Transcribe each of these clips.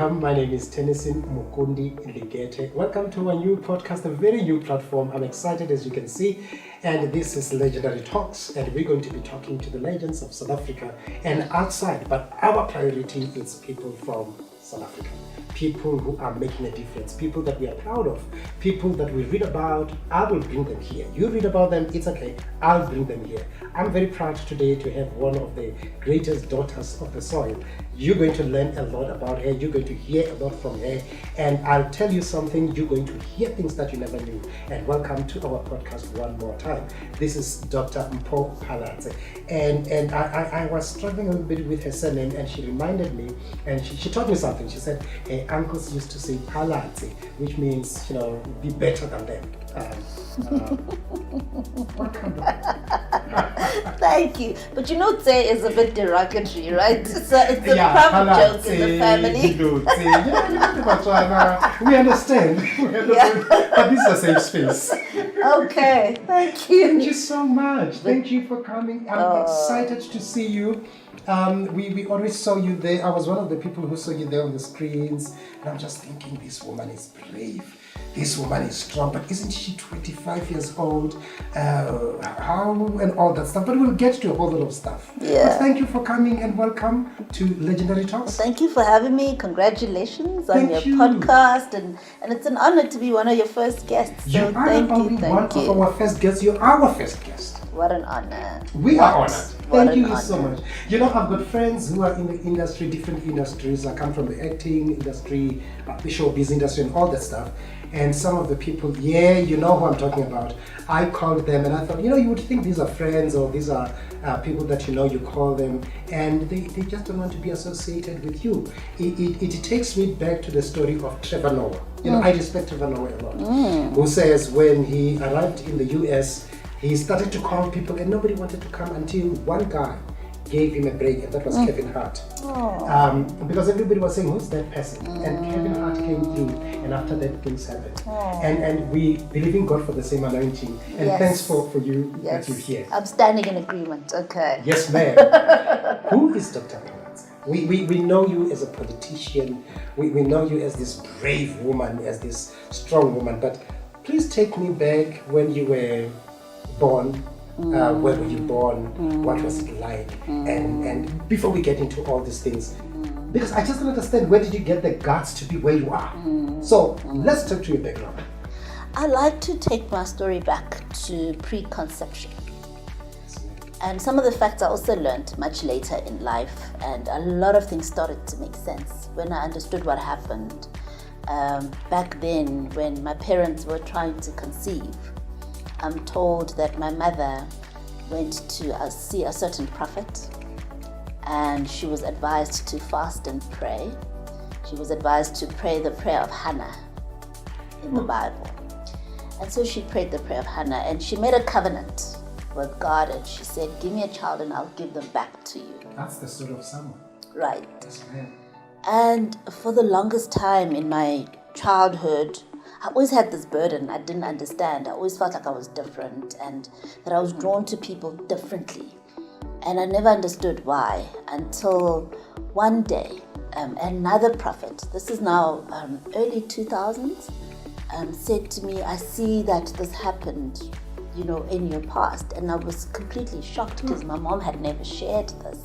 welcome. My name is Tennyson Ligete. Welcome to a new podcast, a very new platform. I'm excited, as you can see. And this is Legendary Talks, and we're going to be talking to the legends of South Africa and outside. But our priority is people from South Africa. People who are making a difference, people that we are proud of, people that we read about. I will bring them here. You read about them, it's okay. I'll bring them here. I'm very proud today to have one of the greatest daughters of the soil. You're going to learn a lot about her. You're going to hear a lot from her. And I'll tell you something, you're going to hear things that you never knew. And welcome to our podcast one more time. This is Dr Mpho Phalatse. And I was struggling a little bit with her surname, and she reminded me, and she taught me something. She said, her uncles used to say Phalatse, which means, be better than them. What kind of... Thank you. But Tse is a bit derogatory, right? So it's a proper joke in the family. We understand. But this is a safe space. Okay, thank you. Thank you so much. Thank you for coming. I'm excited to see you. We always saw you there. I was one of the people who saw you there on the screens. And I'm just thinking, this woman is brave. This woman is strong, but isn't she 25 years old? How and all that stuff. But we'll get to a whole lot of stuff. Yeah. But thank you for coming and welcome to Legendary Talks. Thank you for having me. Congratulations on your podcast. And it's an honor to be one of your first guests. So you are thank only you. one of our first guests. You're our first guest. What an honor. We are honored. Thank you honor. so much. I've got friends who are in the industry, different industries. I come from the acting industry, the showbiz industry, and all that stuff. And some of the people, you know who I'm talking about. I called them and I thought, you would think these are friends or these are people that you call them, and they just don't want to be associated with you. It takes me back to the story of Trevor Noah. I respect Trevor Noah a lot. Who says when he arrived in the US, he started to call people and nobody wanted to come until one guy gave him a break, and that was Kevin Hart. Because everybody was saying, who's that person? And Kevin Hart came through, and after that things happened. And we believe in God for the same anointing. And thanks for you that you're here. I'm standing in agreement. Okay. Yes, ma'am. Who is Dr. Phalatse? We know you as a politician. We know you as this brave woman, as this strong woman. But please take me back when you were born. Where were you born? What was it like? And before we get into all these things, because I just don't understand, where did you get the guts to be where you are? So let's talk to your background. I like to take my story back to pre-conception. And some of the facts I also learned much later in life, and a lot of things started to make sense when I understood what happened back then when my parents were trying to conceive. I'm told that my mother went to see a certain prophet, and she was advised to fast and pray. She was advised to pray the prayer of Hannah in the Bible. And so she prayed the prayer of Hannah, and she made a covenant with God, and she said, give me a child and I'll give them back to you. That's the story of someone. Right. Yes, ma'am. And for the longest time in my childhood, I always had this burden I didn't understand. I always felt like I was different and that I was drawn to people differently. And I never understood why until one day, another prophet, this is now early 2000s, said to me, I see that this happened, in your past. And I was completely shocked because my mom had never shared this.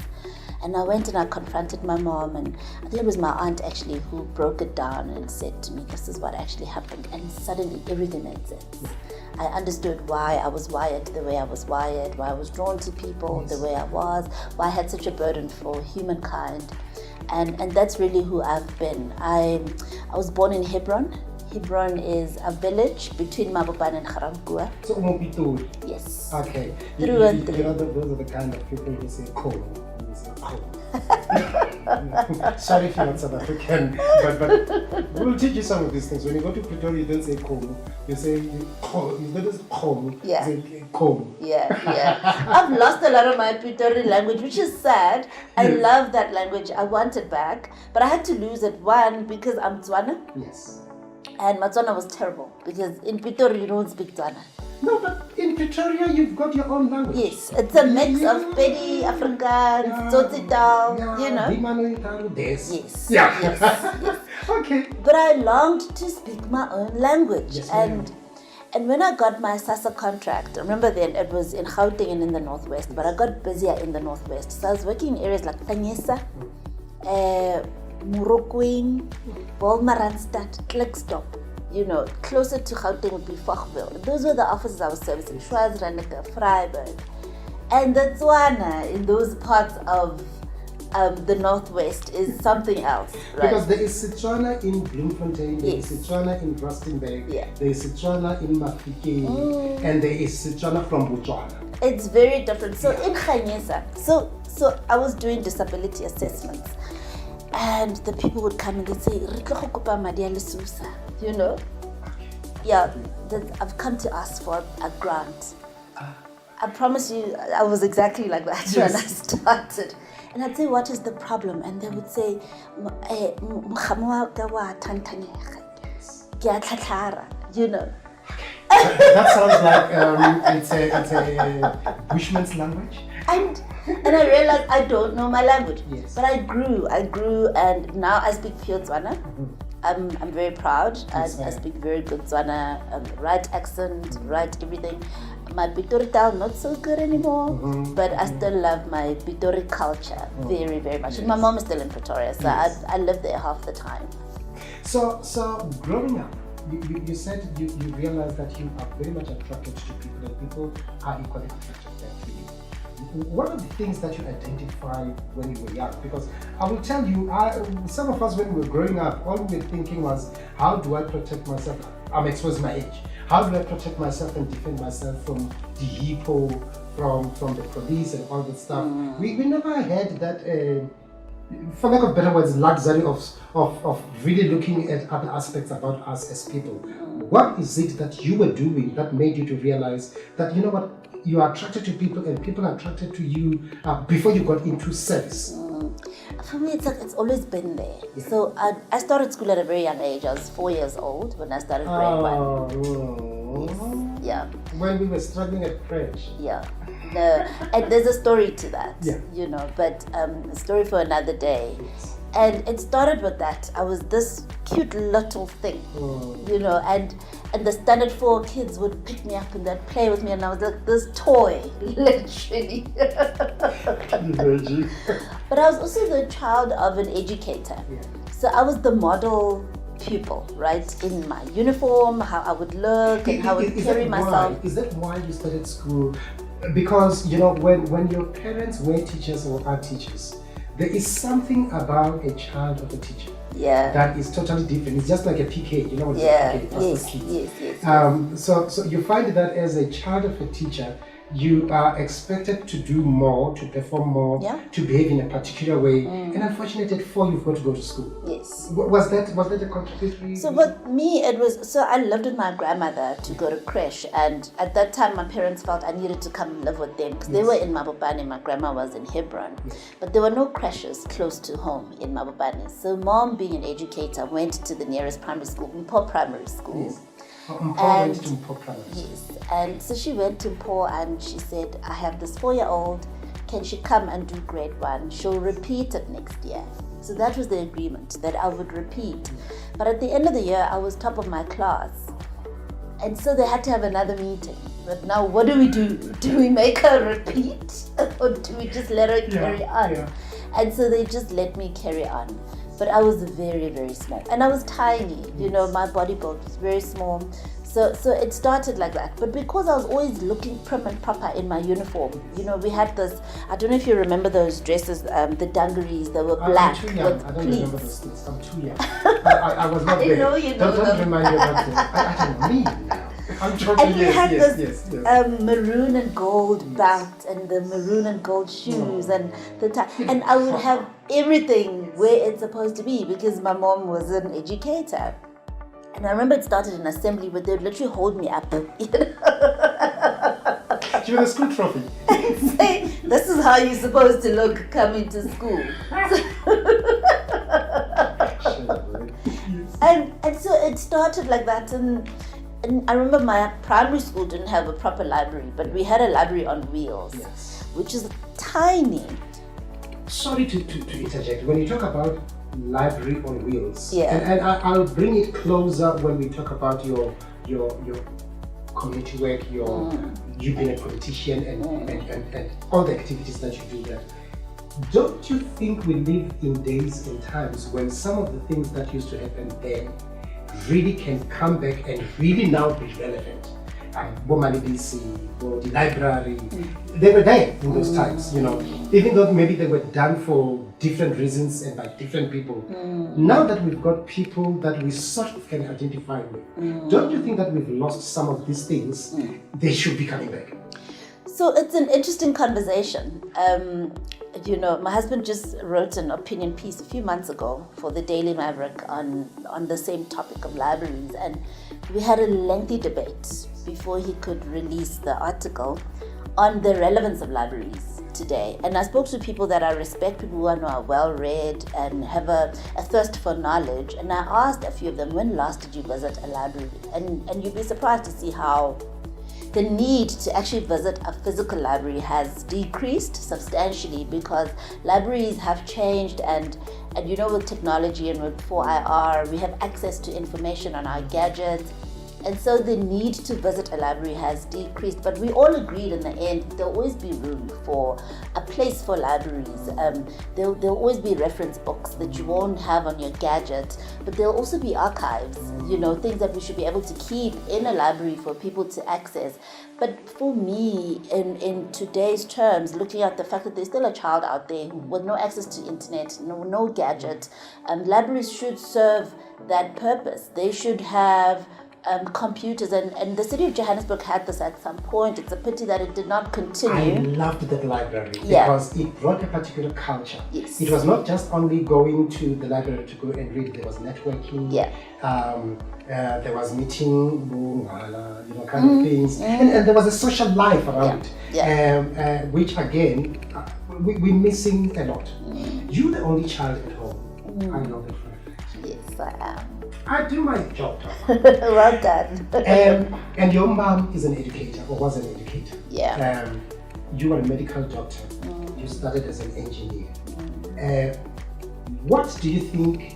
And I went and I confronted my mom, and I think it was my aunt actually who broke it down and said to me, this is what actually happened. And suddenly everything made sense. I understood why I was wired the way I was wired, why I was drawn to people the way I was, why I had such a burden for humankind. And that's really who I've been. I was born in Hebron. Hebron is a village between Mabopane and Garabua. So Umopitoli. Yes. Okay. Through and through. Those are the kind of people who say cool. Sorry if you're not South African, but we'll teach you some of these things. When you go to Pretoria, you don't say Komu, you say Komu. You don't say Komu, you say Komu. Yeah. I've lost a lot of my Pretoria language, which is sad. I love that language. I want it back, but I had to lose it, one, because I'm Tswana. Yes. And my Tswana was terrible, because in Pretoria you don't speak Tswana. No, but in in Pretoria, you've got your own language. Yes, it's a mix of Pedi, Afrikaans, Tsotsitaal, you know. Yes. Yeah. Yes. Okay. But I longed to speak my own language. Yes, and when I got my SASSA contract, remember then it was in Gauteng and in the Northwest, but I got busier in the Northwest. So I was working in areas like Tennyson, Murokwing, Wolmaranstad, Klikstop. You know, closer to Gauteng would be Fochville. Those were the offices I was servicing, Schwarzreneke, Vryburg. And the Tswana in those parts of the Northwest is something else, right? Because there is Setswana in Bloemfontein, there is Setswana in Rustenburg, there is Setswana in Mafikeng, and there is Setswana from Botswana. It's very different. So in Khanyesa, so I was doing disability assessments, and the people would come and they'd say, you know? Yeah, I've come to ask for a grant. I promise you, I was exactly like that when I started. And I'd say, what is the problem? And they would say, you know. That sounds like it's a Bushman's language. And I realized I don't know my language. Yes. But I grew, and now I speak pure Tswana. I'm very proud. Yes, I speak very good Tswana, right accent, right everything. My Pitori Tal not so good anymore, but I still love my Pitori culture very, very much. Yes. My mom is still in Pretoria, so I live there half the time. So growing up, you said you realized that you are very much attracted to people and people are equally attracted to you. What are the things that you identify when you were young? Because I will tell you, some of us when we were growing up, all we were thinking was, how do I protect myself? I'm exposing my age. How do I protect myself and defend myself from the hippo, from the police and all that stuff? We never had that, for lack of better words, luxury of really looking at other aspects about us as people. What is it that you were doing that made you to realize that, you know what, you are attracted to people and people are attracted to you before you got into service? For me, it's always been there. Yeah. So I started school at a very young age. I was 4 years old when I started grade 1. Yes. Yeah. When we were struggling at French. Yeah. No, and there's a story to that, yeah. You know, but a story for another day. Yes. And it started with that. I was this cute little thing, you know, and the standard 4 kids would pick me up and they'd play with me, and I was like this toy, literally. But I was also the child of an educator. Yeah. So I was the model pupil, right? In my uniform, how I would look and how I would carry myself. Is that why you started school? Because, you know, when your parents were teachers or are teachers, there is something about a child of a teacher that is totally different. It's just like a PK, you know what it's yes. So you find that as a child of a teacher, you are expected to do more, to perform more, to behave in a particular way. And unfortunately, at 4, you've got to go to school. Yes. Was that a contributory? So with me, it was, so I lived with my grandmother to go to creche, and at that time my parents felt I needed to come live with them because they were in Mabopane. My grandma was in Hebron, but there were no creches close to home in Mabopane. So mom, being an educator, went to the nearest primary school, Mpho Primary School. Yes. Went to Mpho Primary. Yes, and so she went to Mpho and she said, I have this 4-year-old, can she come and do grade 1? She'll repeat it next year. So that was the agreement, that I would repeat. But at the end of the year, I was top of my class. And so they had to have another meeting. But now what do we do? Do we make her repeat? Or do we just let her carry on? Yeah. And so they just let me carry on. But I was very, very small. And I was tiny, you know, my body build was very small. So it started like that. But because I was always looking prim and proper in my uniform, you know, we had this, I don't know if you remember those dresses, the dungarees, they were black with I don't pleats. remember those things. I'm too young. I was not there. I know you know Don't remind me about them. I don't need now. I'm joking. And we had this maroon and gold belt and the maroon and gold shoes and the tie. And I would have everything where it's supposed to be because my mom was an educator. And I remember it started in assembly where they would literally hold me up, you know. You had a school trophy. And say, this is how you're supposed to look coming to school. And so it started like that, and and I remember my primary school didn't have a proper library, but we had a library on wheels, Yes. which is tiny. Sorry to interject. When you talk about library on wheels, Yeah. and I'll bring it closer when we talk about your community work, you being a politician and all the activities that you do there. Don't you think we live in days and times when some of the things that used to happen then really can come back and really now be relevant? Bomani BC, or the library, they were there in those times, even though maybe they were done for different reasons and by different people. Now that we've got people that we sort of can identify with, don't you think that we've lost some of these things? They should be coming back. So it's an interesting conversation. My husband just wrote an opinion piece a few months ago for the Daily Maverick on the same topic of libraries, and we had a lengthy debate before he could release the article on the relevance of libraries today. And I spoke to people that I respect, people who are well-read and have a thirst for knowledge, and I asked a few of them, when last did you visit a library? And you'd be surprised to see how the need to actually visit a physical library has decreased substantially, because libraries have changed, and with technology and with 4IR, we have access to information on our gadgets. And so the need to visit a library has decreased, but we all agreed in the end there'll always be room for a place for libraries. There'll always be reference books that you won't have on your gadget, but there'll also be archives, things that we should be able to keep in a library for people to access. But for me, in today's terms, looking at the fact that there's still a child out there with no access to internet, no gadget, libraries should serve that purpose. They should have computers, and the city of Johannesburg had this at some point. It's a pity that it did not continue. I loved that library because it brought a particular culture. Yes. It was not just only going to the library to go and read. There was networking. Yeah. There was meeting, kind of things, and there was a social life around it, which again we're missing a lot. You're the only child at home. I know that for a fact. Yes, I am. I do my job. Well done. And your mom is an educator, or was an educator. Yeah. You were a medical doctor. You started as an engineer. What do you think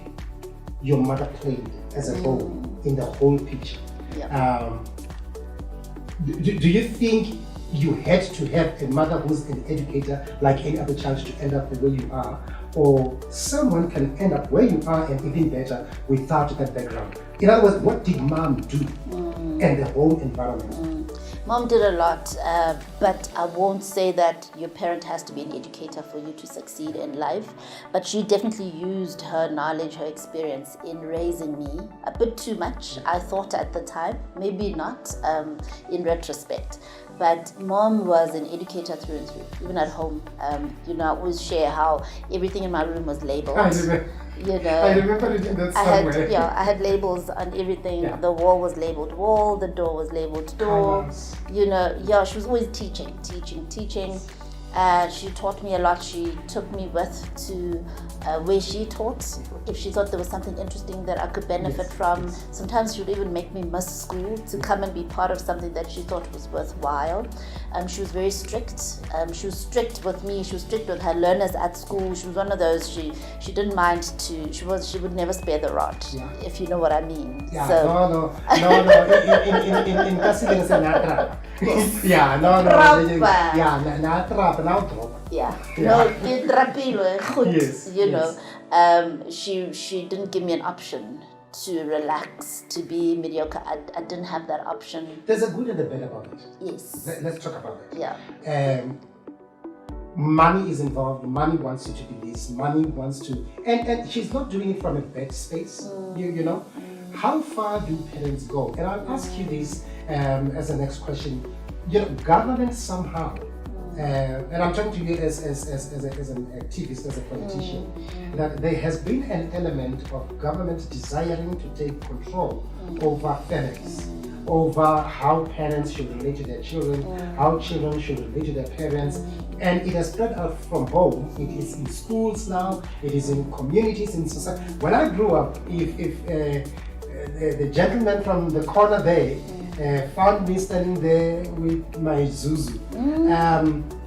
your mother played as a role in the whole picture? Yeah. Do you think you had to have a mother who's an educator like any other child to end up the way you are? Or someone can end up where you are and even better without that background? In other words, what did mom do and the whole environment? Mom did a lot, but I won't say that your parent has to be an educator for you to succeed in life. But she definitely used her knowledge, her experience in raising me a bit too much, I thought at the time. Maybe not in retrospect. But mom was an educator through and through, even at home. I always share how everything in my room was labeled. I remember it in that somewhere. I had labels on everything. Yeah. The wall was labeled wall, the door was labeled door. She was always teaching. She taught me a lot. She took me with to where she taught. If she thought there was something interesting that I could benefit from, sometimes she would even make me miss school to come and be part of something that she thought was worthwhile. She was very strict. She was strict with me. She was strict with her learners at school. She was one of those. She didn't mind to. She would never spare the rod, if you know what I mean. Yeah, so, no. In Cassidy, it's a natra. Yeah, no. Yeah, natra, now drop. Yeah. No, good. Yes, She didn't give me an option to relax, to be mediocre. I didn't have that option. There's a good and a bad about it. Yes. Let's talk about it. Yeah. Money is involved. Money wants you to be this. Money wants to, and she's not doing it from a bad space. You know, how far do parents go? And I'll ask you this as the next question. Government somehow. And I'm talking to you as an activist, as a politician, that there has been an element of government desiring to take control over families, over how parents should relate to their children, how children should relate to their parents, and it has spread out from home. It is in schools now, it is in communities, in society. When I grew up, if the gentleman from the corner there found me standing there with my Zuzu.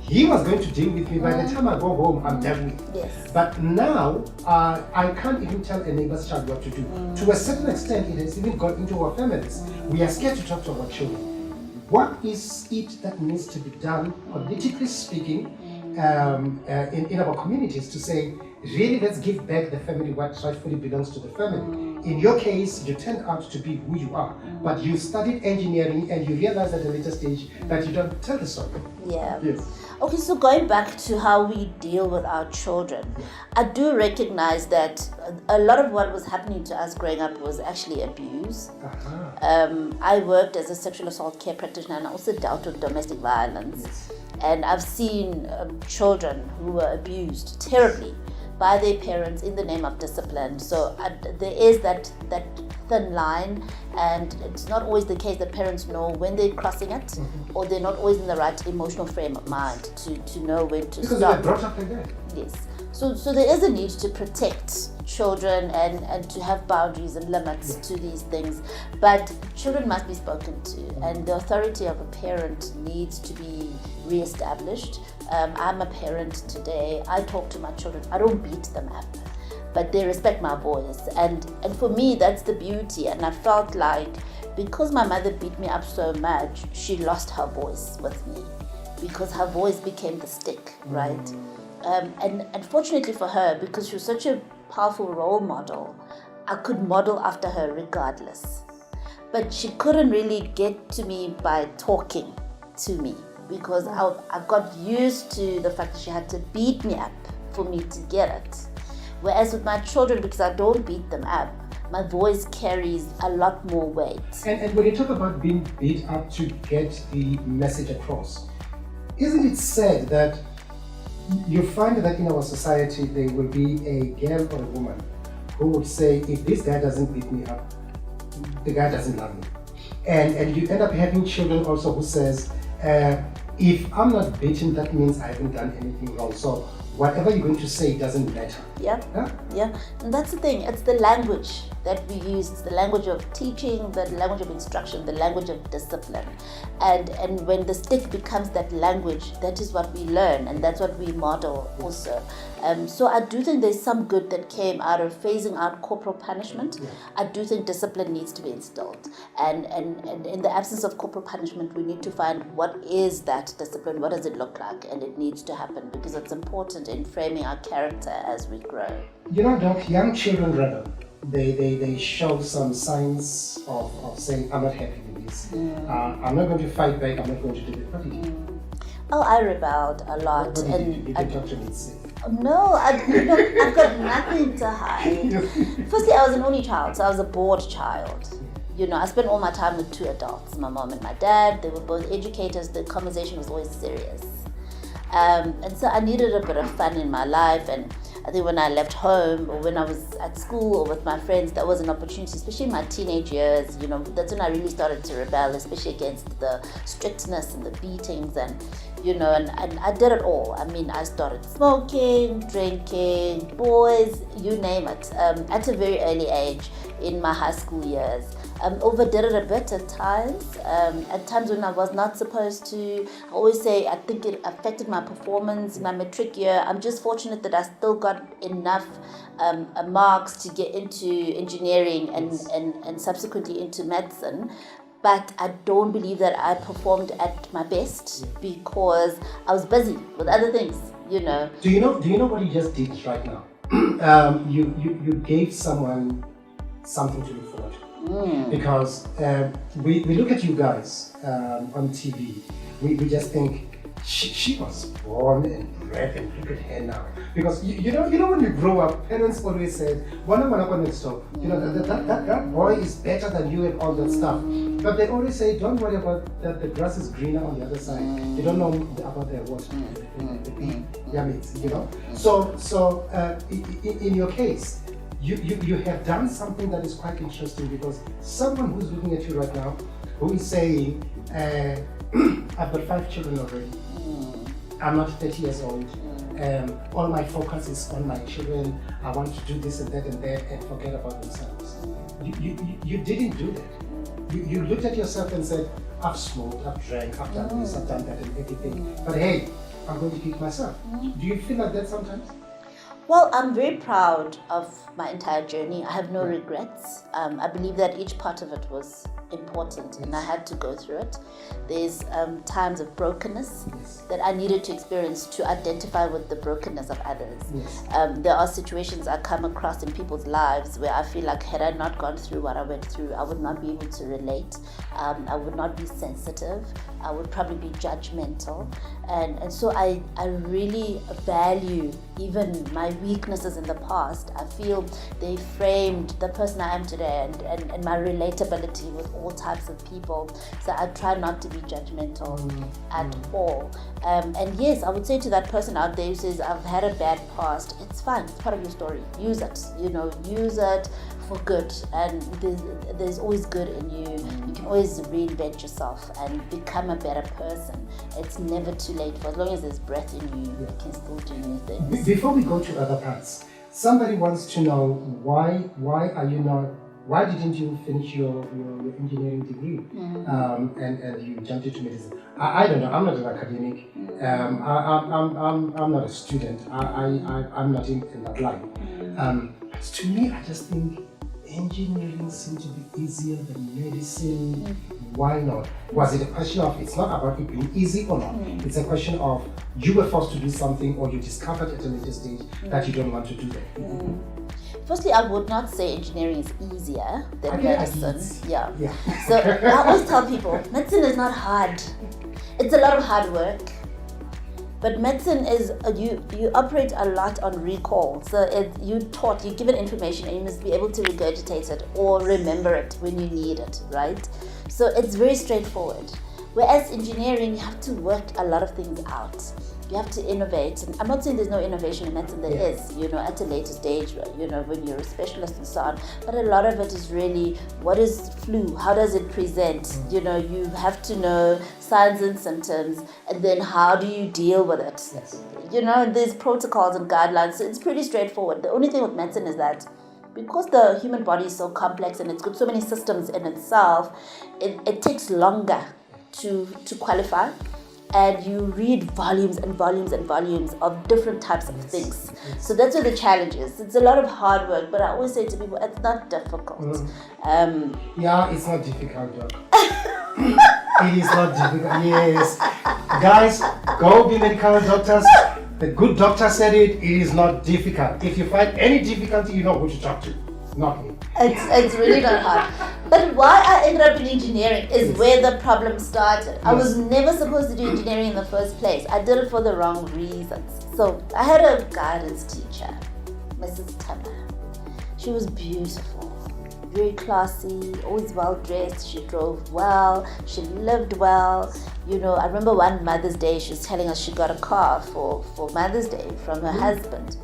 He was going to deal with me. By the time I go home, I'm done with. Yes. But now, I can't even tell a neighbor's child what to do. To a certain extent, it has even got into our families. We are scared to talk to our children. What is it that needs to be done, politically speaking, in our communities to say, really, let's give back the family what rightfully belongs to the family. In your case, you turned out to be who you are, but you studied engineering and you realized at a later stage that you don't tell the story. Yeah. Yes. Okay, so going back to how we deal with our children, I do recognize that a lot of what was happening to us growing up was actually abuse. I worked as a sexual assault care practitioner and I also dealt with domestic violence. Yes. And I've seen children who were abused terribly by their parents in the name of discipline. So there is that thin line, and it's not always the case that parents know when they're crossing it, or they're not always in the right emotional frame of mind to know when to Because stop. they were brought up like that. Yes. So there is a need to protect children and to have boundaries and limits to these things. But children must be spoken to, and the authority of a parent needs to be re-established. I'm a parent today. I talk to my children. I don't beat them up, but they respect my voice. And for me, that's the beauty. And I felt like because my mother beat me up so much, she lost her voice with me because her voice became the stick, right? And unfortunately for her, because she was such a powerful role model, I could model after her regardless. But she couldn't really get to me by talking to me because I got used to the fact that she had to beat me up for me to get it. Whereas with my children, because I don't beat them up, my voice carries a lot more weight. And when you talk about being beat up to get the message across, isn't it sad that you find that in our society there will be a girl or a woman who would say, if this guy doesn't beat me up, the guy doesn't love me. And you end up having children also who says, if I'm not beaten, that means I haven't done anything wrong. So whatever you're going to say doesn't matter. Yeah. And that's the thing. It's the language that we use. It's the language of teaching, the language of instruction, the language of discipline. And when the stick becomes that language, that is what we learn, and that's what we model also. So I do think there's some good that came out of phasing out corporal punishment. Yeah. I do think discipline needs to be instilled. And in the absence of corporal punishment, we need to find what is that discipline, what does it look like, and it needs to happen because it's important in framing our character as we grow. You know, Doc, young children rebel. They show some signs of saying, I'm not happy with this. I'm not going to fight back, I'm not going to do it. What did you do? Oh, I rebelled a lot. What did you do? You can talk to me. No, I've got nothing to hide. Firstly, I was an only child, so I was a bored child. You know, I spent all my time with two adults, my mom and my dad. They were both educators. The conversation was always serious. And so I needed a bit of fun in my life, and I think when I left home or when I was at school or with my friends, that was an opportunity, especially in my teenage years. You know, that's when I really started to rebel, especially against the strictness and the beatings and, you know, and I did it all. I mean, I started smoking, drinking, boys, you name it, at a very early age in my high school years. Overdid it a bit at times when I was not supposed to. I always say I think it affected my performance in my matric year. I'm just fortunate that I still got enough marks to get into engineering and subsequently into medicine. But I don't believe that I performed at my best because I was busy with other things, you know. Do you know what you just did right now? You gave someone something to look forward to. Because we look at you guys on TV, we just think she was born and bred and look at her now. Because you know when you grow up, parents always said, you know, that boy is better than you and all that stuff. But they always say, don't worry about that, the grass is greener on the other side. You don't know about the what, you know. So in your case, you have done something that is quite interesting, because someone who's looking at you right now, who is saying, I've got 5 children already, I'm not 30 years old, all my focus is on my children, I want to do this and that and forget about themselves. You didn't do that. You looked at yourself and said, I've smoked, I've drank, I've done this, I've done that and everything. But hey, I'm going to keep myself. Do you feel like that sometimes? Well, I'm very proud of my entire journey. I have no regrets. I believe that each part of it was important and I had to go through it. There's times of brokenness that I needed to experience to identify with the brokenness of others. There are situations I come across in people's lives where I feel like had I not gone through what I went through, I would not be able to relate. I would not be sensitive. I would probably be judgmental. And so I really value even my weaknesses in the past. I feel they framed the person I am today and my relatability with all types of people. So I try not to be judgmental at all. And yes, I would say to that person out there who says, I've had a bad past, it's fine, it's part of your story. Use it, use it for good. And there's always good in you. You can always reinvent yourself and become a better person. It's never too late. For as long as there's breath in you, you can still do new things. Before we go to other parts, somebody wants to know why didn't you finish your engineering degree and you jumped into medicine? I don't know. I'm not an academic. I'm not a student. I'm not in that line. To me, I just think engineering seems to be easier than medicine. Why not? Was it a question of, it's not about it being easy or not, it's a question of you were forced to do something or you discovered at a later stage that you don't want to do that? Firstly, I would not say engineering is easier than medicine. Yeah. Yeah. So I always tell people, medicine is not hard. It's a lot of hard work. But medicine is, you operate a lot on recall. So you're given information and you must be able to regurgitate it or remember it when you need it, right? So it's very straightforward. Whereas engineering, you have to work a lot of things out. You have to innovate. And I'm not saying there's no innovation in medicine, there is, at a later stage, when you're a specialist and so on. But a lot of it is really, what is flu? How does it present? You have to know signs and symptoms, and then how do you deal with it? There's protocols and guidelines, so it's pretty straightforward. The only thing with medicine is that because the human body is so complex and it's got so many systems in itself, it takes longer to qualify. And you read volumes and volumes and volumes of different types of things. So that's where the challenge is. It's a lot of hard work, but I always say to people, it's not difficult. Yeah, it's not difficult, Doc. It is not difficult, yes. Guys, go be medical doctors. The good doctor said it is not difficult. If you find any difficulty, you know who to talk to. Not me. It's really not hard. But why I ended up in engineering is where the problem started. I was never supposed to do engineering in the first place. I did it for the wrong reasons. So I had a guidance teacher, Mrs. Tammer. She was beautiful, very classy, always well dressed. She drove well, she lived well. I remember one Mother's Day, she was telling us she got a car for Mother's Day from her husband.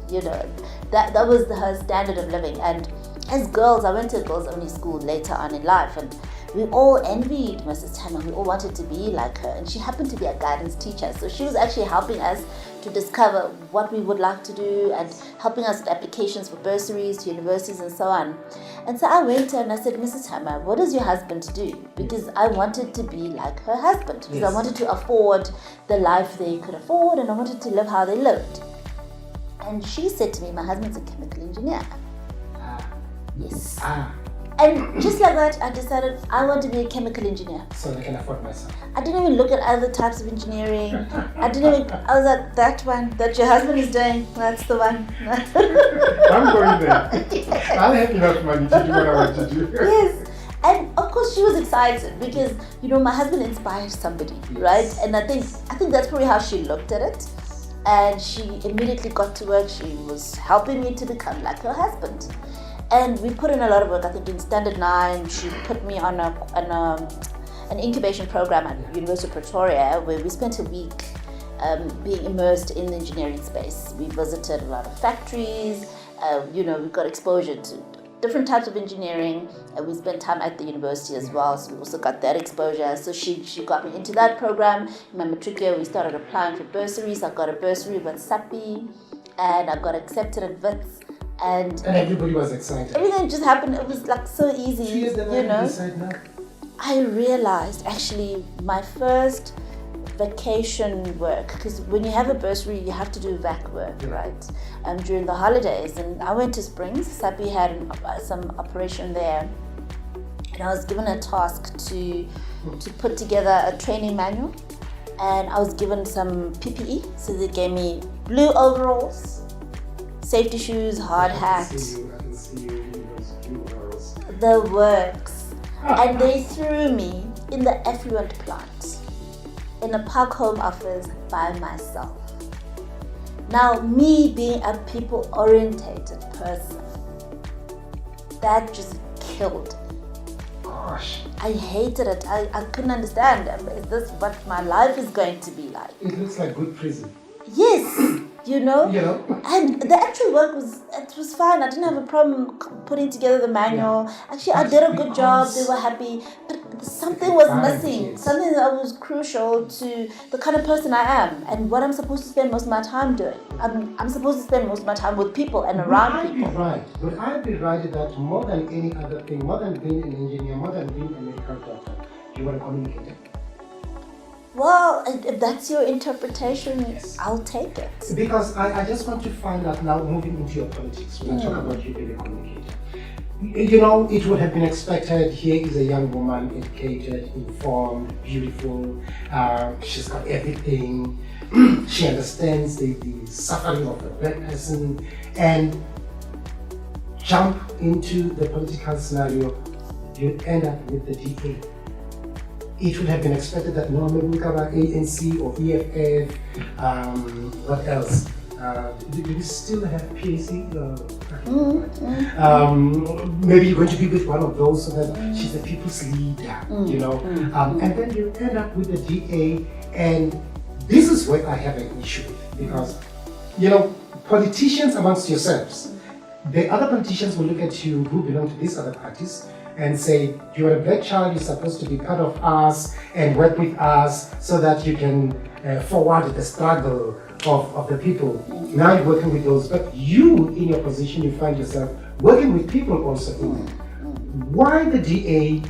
That was her standard of living. And as girls, I went to a girls only school later on in life, and we all envied Mrs. Tammer. We all wanted to be like her, and she happened to be a guidance teacher. So she was actually helping us to discover what we would like to do and helping us with applications for bursaries to universities and so on. And so I went to her and I said, Mrs. Tammer, what does your husband do? Because I wanted to be like her husband, because I wanted to afford the life they could afford and I wanted to live how they lived. And she said to me, my husband's a chemical engineer. Yes. And just like that, I decided I want to be a chemical engineer. So I can afford myself. I didn't even look at other types of engineering. I was like, that one that your husband is doing, that's the one. I'm going there. I'll have enough money to do what I want to do. Yes. And of course she was excited because, my husband inspired somebody, right? And I think that's probably how she looked at it. And she immediately got to work. She was helping me to become like her husband. And we put in a lot of work. I think in Standard 9, she put me on an incubation program at University of Pretoria where we spent a week being immersed in the engineering space. We visited a lot of factories, we got exposure to different types of engineering, and we spent time at the university as well, so we also got that exposure. So she got me into that program. In my matric year, we started applying for bursaries. I got a bursary with SAPI, and I got accepted at WITS. And everybody was excited. Everything just happened. It was like so easy, Decide now. I realized actually my first vacation work, because when you have a bursary you have to do vac work, right, during the holidays, and I went to Springs. Sapi had some operation there, and I was given a task to put together a training manual, and I was given some PPE. So they gave me blue overalls, safety shoes, hard hat, I can see you in those blue overalls. the works. And they threw me in the effluent plant in a park home office by myself. Now, me being a people-orientated person, that just killed me. Gosh. I hated it. I couldn't understand. Is this what my life is going to be like? It looks like good prison. Yes, you know? You know? And the actual work was fine. I didn't have a problem putting together the manual. Actually, I did a good job. They were happy. But something was missing. Yes. Something that was crucial to the kind of person I am and what I'm supposed to spend most of my time doing. I'm supposed to spend most of my time with people and around people. Would I be right that more than any other thing, more than being an engineer, more than being a medical doctor, you were a communicator? Well, if that's your interpretation, Yes. I'll take it. Because I just want to find out now, moving into your politics, when I talk about you being a communicator. You know, it would have been expected. Here is a young woman, educated, informed, beautiful. She's got everything. She understands the suffering of the black person, and jump into the political scenario, you end up with the DA. It would have been expected that no, maybe we cover ANC or EFF. What else? Do we still have PAC? Maybe you're going to be with one of those so that she's the people's leader, you know. And then you end up with the DA, and this is where I have an issue with, because, you know, politicians amongst yourselves, the other politicians will look at you who belong to these other parties and say, you are a black child, you're supposed to be part of us and work with us so that you can forward the struggle of the people. Now you're working with those, but you, in your position, you find yourself working with people also. Why the DA?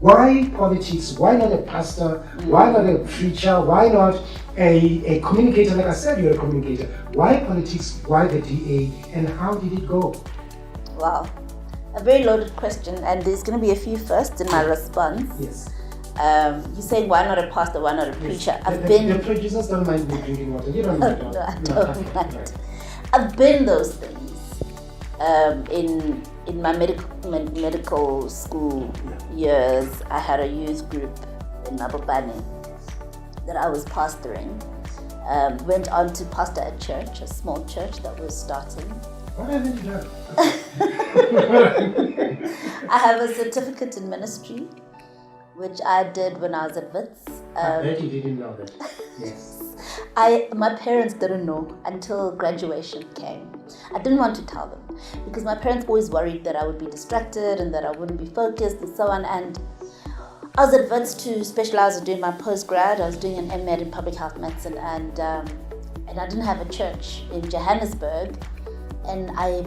Why politics? Why not a pastor? Why not a preacher? Why not a communicator? Like I said, you're a communicator. Why politics? Why the DA? And how did it go? Wow. A very loaded question, and there's going to be a few firsts in my response. Yes. You're saying why not a pastor, why not a preacher? The producers don't mind me drinking water. You don't mind. No, I don't mind. I've been those things in my medical school years. I had a youth group in Mabopane that I was pastoring. Went on to pastor a church, a small church that was starting. What haven't you done? I have a certificate in ministry, which I did when I was at Wits. I bet you didn't know that. Yes. My parents didn't know until graduation came. I didn't want to tell them because my parents always worried that I would be distracted and that I wouldn't be focused and so on. And I was at Wits to specialize in doing my postgrad. I was doing an M.Med in public health medicine, and I didn't have a church in Johannesburg. And I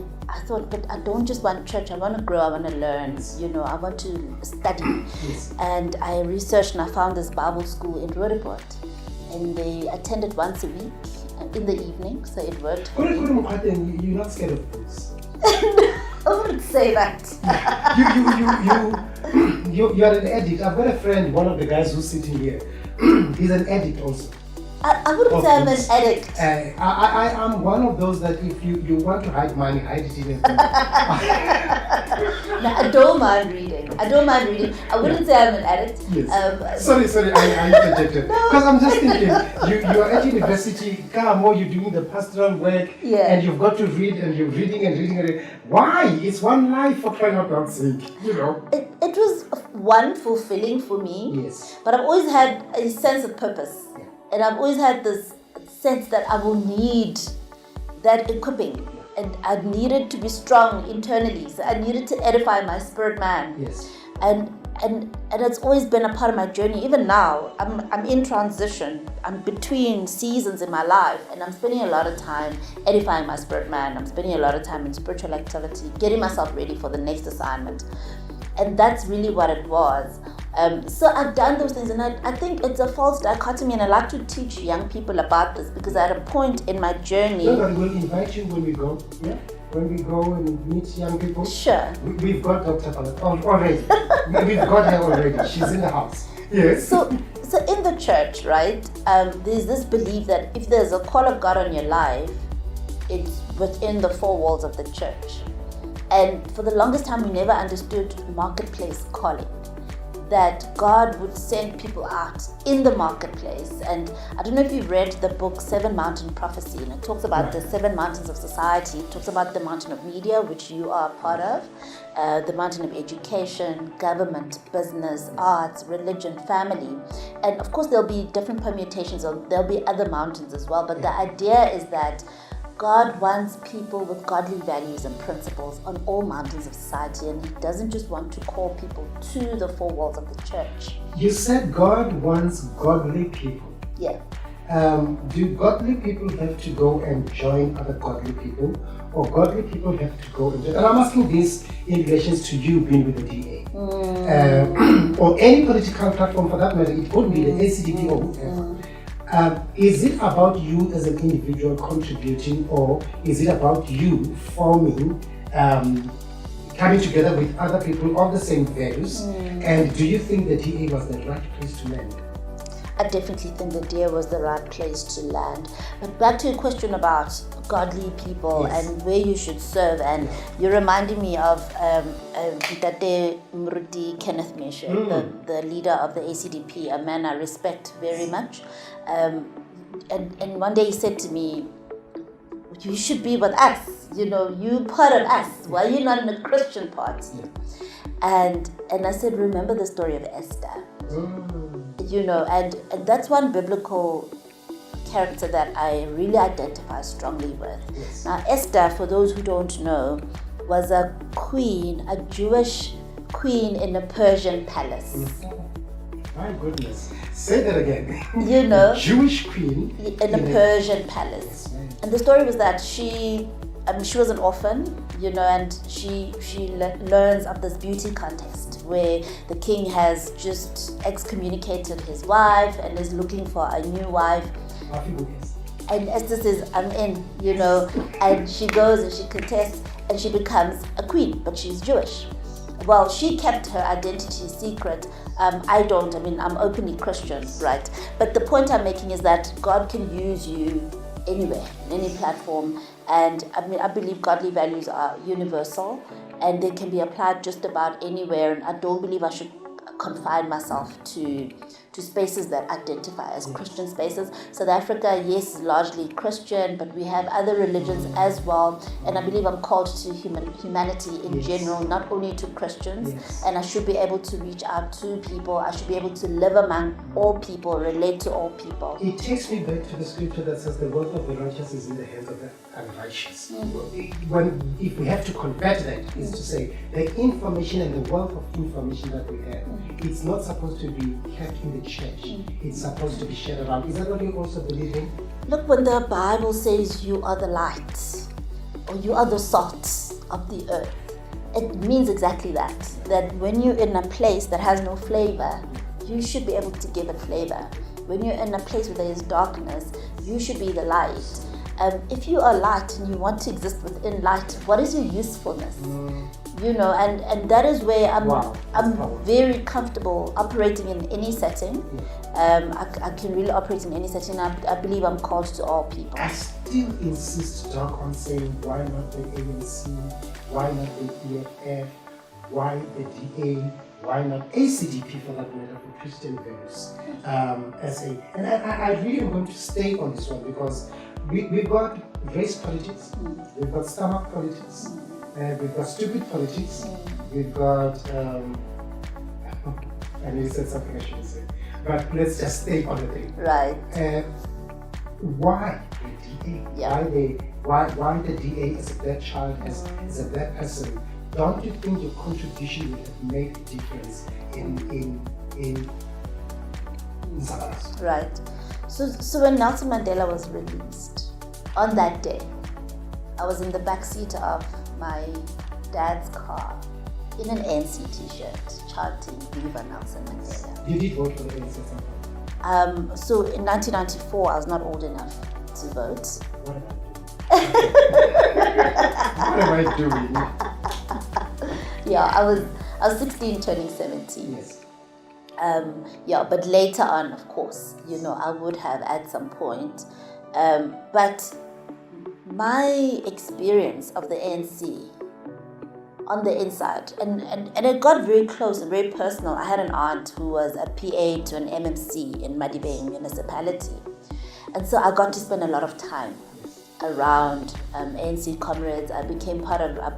thought, but I don't just want church, I want to grow, I want to learn, you know, I want to study. Yes. And I researched and I found this Bible school in Roodepoort. And they attended once a week in the evening, so it worked for me. You're not scared of books. I wouldn't say that. You are an addict. I've got a friend, one of the guys who's sitting here. He's an addict also. I wouldn't say I'm an addict. I am one of those that if you want to hide money, hide it in a book. No, I don't mind reading. I wouldn't say I'm an addict. Yes. Sorry, I interjected. Because I'm just thinking, you are at university, you're doing the pastoral work, and you've got to read, and you're reading and reading. Why? It's one life, for crying out loud sake, you know. It was one fulfilling for me. Yes. But I've always had a sense of purpose. And I've always had this sense that I will need that equipping. And I needed to be strong internally. So I needed to edify my spirit man. Yes. And it's always been a part of my journey. Even now, I'm in transition. I'm between seasons in my life. And I'm spending a lot of time edifying my spirit man. I'm spending a lot of time in spiritual activity, getting myself ready for the next assignment. And that's really what it was. So I've done those things, and I think it's a false dichotomy, and I like to teach young people about this because at a point in my journey... No, we'll invite you when we go, yeah? When we go and meet young people. Sure. We've got Dr. Phalatse already. We've got her already. She's in the house. Yes. So in the church, right, there's this belief that if there's a call of God on your life, it's within the four walls of the church. And for the longest time, we never understood marketplace calling. That God would send people out in the marketplace. And I don't know if you've read the book 7 Mountain Prophecy, and it talks about the 7 mountains of society. It talks about the mountain of media, which you are a part of, the mountain of education, government, business, arts, religion, family. And of course, there'll be different permutations, or there'll be other mountains as well. But the idea is that God wants people with godly values and principles on all mountains of society, and He doesn't just want to call people to the four walls of the church. You said God wants godly people. Yeah. Do godly people have to go and join other godly people, or godly people have to go and join? And I'm asking this in relation to you being with the DA, or any political platform for that matter. It could be the ACDP or whoever. Is it about you as an individual contributing, or is it about you forming, coming together with other people of the same values? And do you think the DA was the right place to land? I definitely think the DA was the right place to land. But back to your question about godly people and where you should serve, and you're reminding me of Tate Mruti Kenneth Meshe, the leader of the ACDP, a man I respect very much. And one day he said to me, "You should be with us, you part of us. Why are you not in the Christian party?" And I said, remember the story of Esther. And that's one biblical character that I really identify strongly with. Yes. Now, Esther, for those who don't know, was a queen, a Jewish queen in a Persian palace. My goodness. Say that again. A Jewish queen in a Persian palace. And the story was that she was an orphan, and she learns of this beauty contest where the king has just excommunicated his wife and is looking for a new wife. And Esther says, I'm in, and she goes and she contests and she becomes a queen, but she's Jewish. Well, she kept her identity secret. I don't. I'm openly Christian, right? But the point I'm making is that God can use you anywhere, in any platform. And I believe godly values are universal and they can be applied just about anywhere. And I don't believe I should confine myself to spaces that identify as Christian spaces. South Africa, yes, is largely Christian, but we have other religions as well. And I believe I'm called to humanity in general, not only to Christians. And I should be able to reach out to people. I should be able to live among all people, relate to all people. It takes me back to the scripture that says the wealth of the righteous is in the hands of the unrighteous. If we have to convert that, is to say the information and the wealth of information that we have, it's not supposed to be kept in the church. It's supposed to be shared around. Is that what you also believe in? Look, when the Bible says you are the light or you are the salt of the earth, it means exactly that. That when you're in a place that has no flavor, you should be able to give it flavor. When you're in a place where there is darkness, you should be the light. If you are light and you want to exist within light, what is your usefulness? And that is where I'm very comfortable operating in any setting. I can really operate in any setting. I believe I'm called to all people. I still insist, Doc, on saying why not the ANC, why not the EFF, why the DA, why not ACDP for that matter, for Christian values. And I really am going to stay on this one because we've got race politics, we've got stomach politics, we've got stupid politics, we've got, and you said something I shouldn't say, but let's just stay on the thing. Right. Why the DA? Why the DA as a black child, as a black person? Don't you think your contribution would have made a difference in South Africa? Right. So when Nelson Mandela was released, on that day, I was in the back seat of my dad's car, in an ANC t-shirt, chanting Viva Nelson Mandela. You did vote for the ANC at some point. So in 1994, I was not old enough to vote. What am I doing? Yeah, I was 16 turning 17. Yes. But later on, of course, I would have at some point. But my experience of the ANC on the inside, and it got very close and very personal. I had an aunt who was a PA to an MMC in Madibeng municipality. And so I got to spend a lot of time around ANC comrades. I became part of a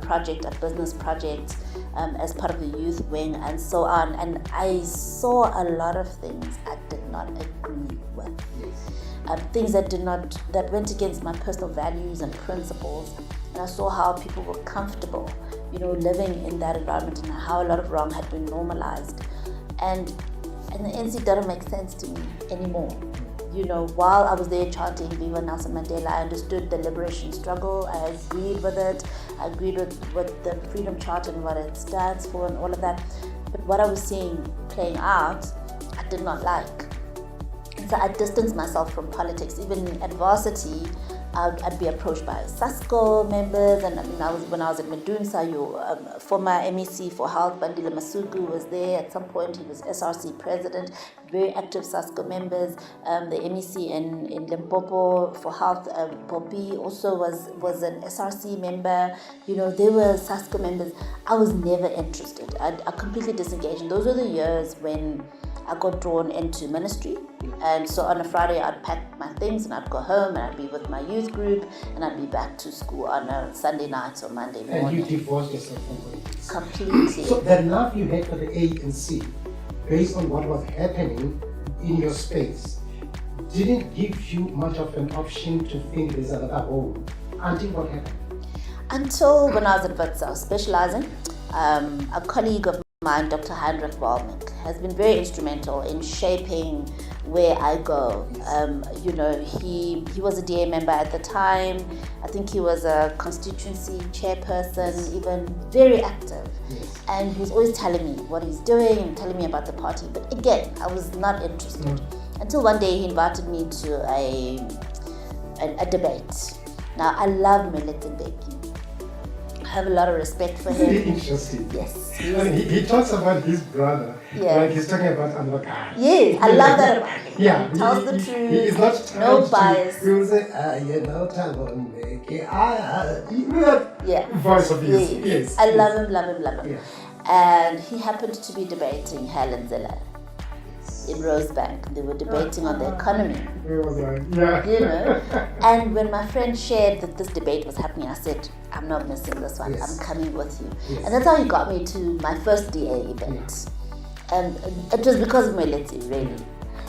business project, as part of the youth wing and so on. And I saw a lot of things I did not agree with. Things that went against my personal values and principles. And I saw how people were comfortable, living in that environment, and how a lot of wrong had been normalized. And the ANC didn't make sense to me anymore. While I was there chanting Viva Nelson Mandela, I understood the liberation struggle. I agreed with it. I agreed with the Freedom Charter and what it stands for and all of that. But what I was seeing playing out, I did not like. And so I distanced myself from politics. Even at varsity, I'd be approached by SASCO members, and when I was at Medunsa, former MEC for Health, Bandile Masuku, was there. At some point, he was SRC president. Very active SASCO members. The MEC in Limpopo for Health, Poppy, also was an SRC member. They were SASCO members. I was never interested. I completely disengaged. And those were the years when I got drawn into ministry. And so on a Friday, I'd pack my things and I'd go home and I'd be with my youth group, and I'd be back to school on a Sunday night or Monday morning. And you divorced yourself from politics. Completely. So the love you had for the ANC, based on what was happening in your space, didn't give you much of an option to think there's another home until what happened? Until when I was at Wits, I was specializing. A colleague of mine, Dr Mpho Phalatse, has been very instrumental in shaping where I go. He was a DA member at the time. I think he was a constituency chairperson, even very active. Yes. And he was always telling me what he's doing and telling me about the party. But again, I was not interested. Until one day he invited me to a debate. Now, I love Milton Beki. I have a lot of respect for him. Very interesting. Yes. He talks about his brother, like he's talking about another guy. Yes, I love that about him. Yeah, He tells the truth. He is not no bias. He will say, voice of his. Yes. I love him. Yeah. And he happened to be debating Helen Ziller in Rosebank. They were debating on the economy. Yeah. And when my friend shared that this debate was happening, I said, I'm not missing this one. Yes. I'm coming with you. Yes. And that's how he got me to my first DA event. And it was because of Meleti, really.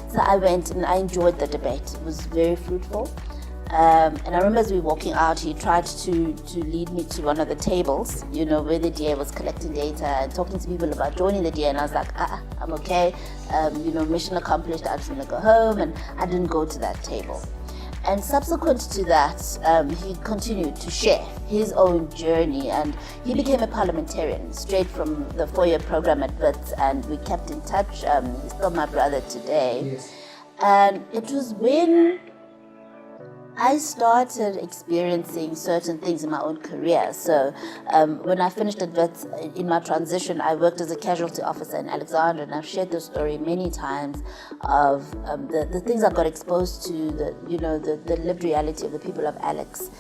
So I went and I enjoyed the debate. It was very fruitful. And I remember as we were walking out, he tried to lead me to one of the tables, where the DA was collecting data and talking to people about joining the DA. And I was like, I'm okay. Mission accomplished. I just want to go home. And I didn't go to that table. And subsequent to that, he continued to share his own journey, and he became a parliamentarian straight from the 4-year program at Wits, and we kept in touch. He's still my brother today. Yes. And it was when I started experiencing certain things in my own career. So when I finished at Wits, in my transition, I worked as a casualty officer in Alexandra, and I've shared this story many times of the things I got exposed to, the lived reality of the people of Alex.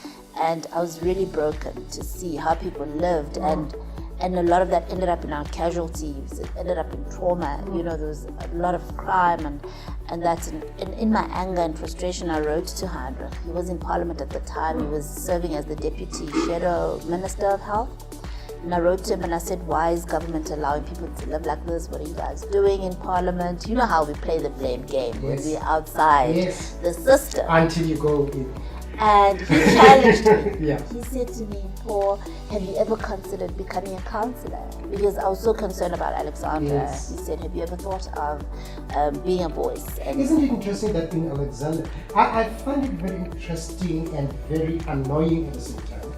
And I was really broken to see how people lived, and a lot of that ended up in our casualties. It ended up in trauma. There was a lot of crime, and that's in my anger and frustration, I wrote to Heinrich. He was in Parliament at the time. He was serving as the Deputy Shadow Minister of Health. And I wrote to him and I said, why is government allowing people to live like this? What are you guys doing in Parliament? You know how we play the blame game when we're outside the system. Until you go in. And he challenged me. Yeah. He said to me, Paul, have you ever considered becoming a councillor? Because I was so concerned about Alexandra. Yes. He said, have you ever thought of being a voice? And isn't it interesting that in Alexandra, I find it very interesting and very annoying at the same time,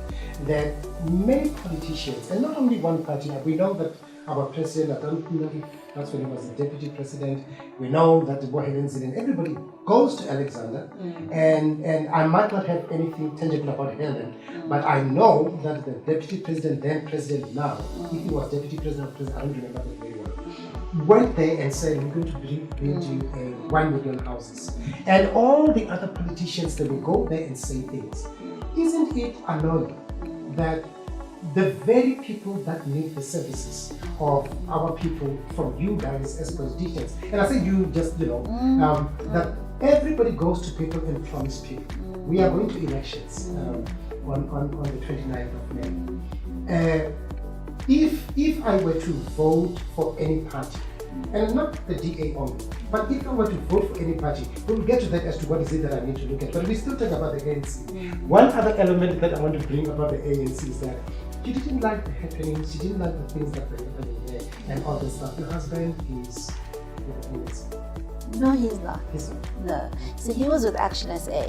that many politicians, and not only one party, we know that our president, I don't know if that's when he was the deputy president, we know that the Helen, everybody goes to Alexander, and I might not have anything tangible about Helen, but I know that the deputy president, then president now, if he was deputy president or president, I don't remember that very well, went there and said, we're going to build you 1 million houses. And all the other politicians, they will go there and say things. Isn't it annoying that the very people that need the services of our people from you guys as politicians, and I say you just, that everybody goes to people and promise people. We are going to elections on the 29th of May. If I were to vote for any party, and not the DA only, but if I were to vote for any party, we'll get to that as to what is it that I need to look at. But we still talk about the ANC. One other element that I want to bring about the ANC is that she didn't like the happenings, she didn't like the things that were happening there and all this stuff. Your husband is with the ANC. No, he's not. He's not. No. So he was with Action SA.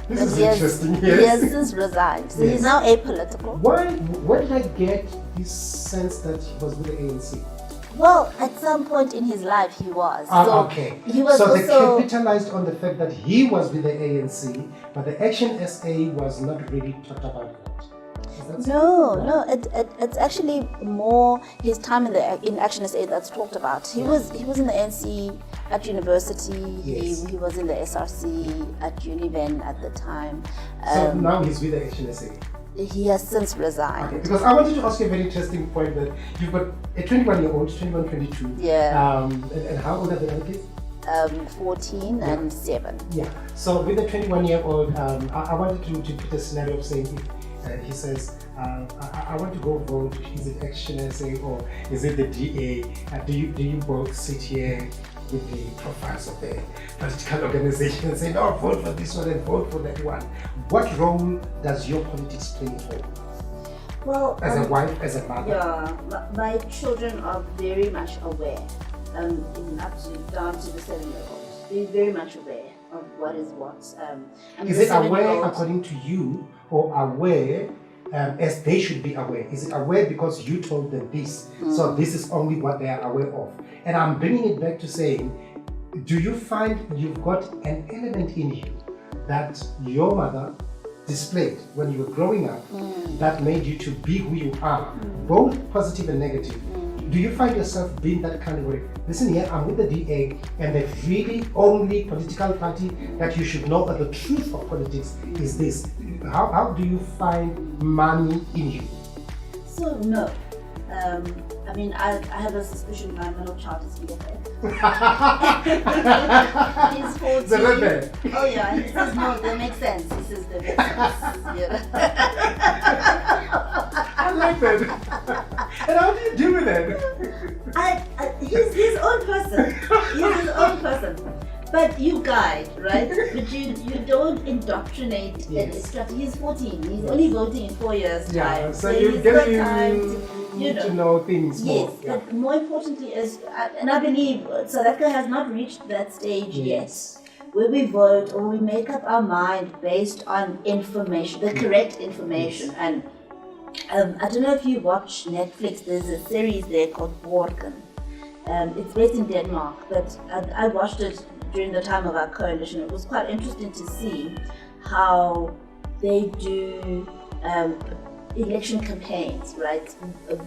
This is interesting, yes. He has since resigned. So he's now apolitical. Where did I get this sense that he was with the ANC? Well, at some point in his life he was. Okay. He was so also, they capitalized on the fact that he was with the ANC, but the Action SA was not really talked about. No, it's actually more his time in Action SA that's talked about. He was in the ANC at university. Yes. He was in the SRC at Univen at the time. So now he's with the Action SA. He has since resigned. Okay, because I wanted to ask you a very interesting point that you've got a 21-year-old, 22. Yeah. And how old are the other kids? 14 and 7. Yeah. So with the 21-year-old, I wanted to put a scenario of saying, if he says, I want to go vote, is it Action SA or is it the DA? Do you both sit here with the profiles of the political organization and say, no, vote for this one and vote for that one? What role does your politics play at home? Well, as a wife, as a mother? Yeah, my children are very much aware, down to the 7-year-old. They're very much aware of what is what. Is it aware according to you, or aware as they should be aware? Is it aware because you told them this, so this is only what they are aware of? And I'm bringing it back to saying, do you find you've got an element in you that your mother displayed when you were growing up that made you to be who you are, both positive and negative? Do you find yourself being that kind of way? Listen here, I'm with the DA, and the really only political party that you should know that the truth of politics is this. How do you find money in you? So no. I have a suspicion my middle child is BFF. He's 14. The rebel. Oh yeah, he says no, that makes sense. He says that makes sense. I like that. And how do you deal with that? He's his own person. He's his own person. But you guide, right? But you don't indoctrinate and instruct. He's 14. He's only voting in 4 years' time. Yeah, so you get to know things more. Yes, but more importantly is, and I believe South Africa has not reached that stage yet, where we vote or we make up our mind based on information, the correct information. And I don't know if you watch Netflix. There's a series there called Borgen. It's based in Denmark, but I watched it during the time of our coalition. It was quite interesting to see how they do election campaigns, right?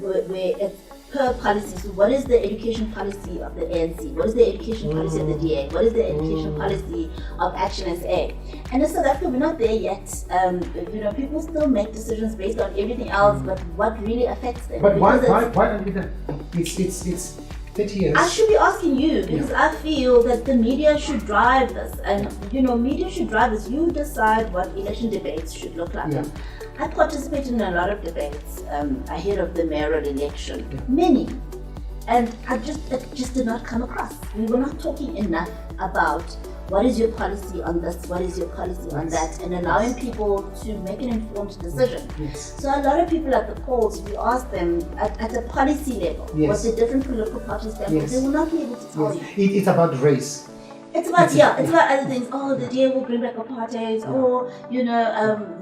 Where it's per policy. So what is the education policy of the ANC? What is the education policy of the DA? What is the education policy of Action SA? And in South Africa, we're not there yet. People still make decisions based on everything else, but what really affects them. But why are we there? It's 30 years. I should be asking you because I feel that the media should drive this, and media should drive this. You decide what election debates should look like. Yeah. I participated in a lot of debates ahead of the mayoral election, many, and it just did not come across. We were not talking enough about what is your policy on this, what is your policy on that, and allowing people to make an informed decision. Yes. So a lot of people at the polls, if you ask them at a policy level, what the different political parties stand for, they will not be able to tell you. It's about race. It's about other things. Oh, the DA will bring back apartheid, or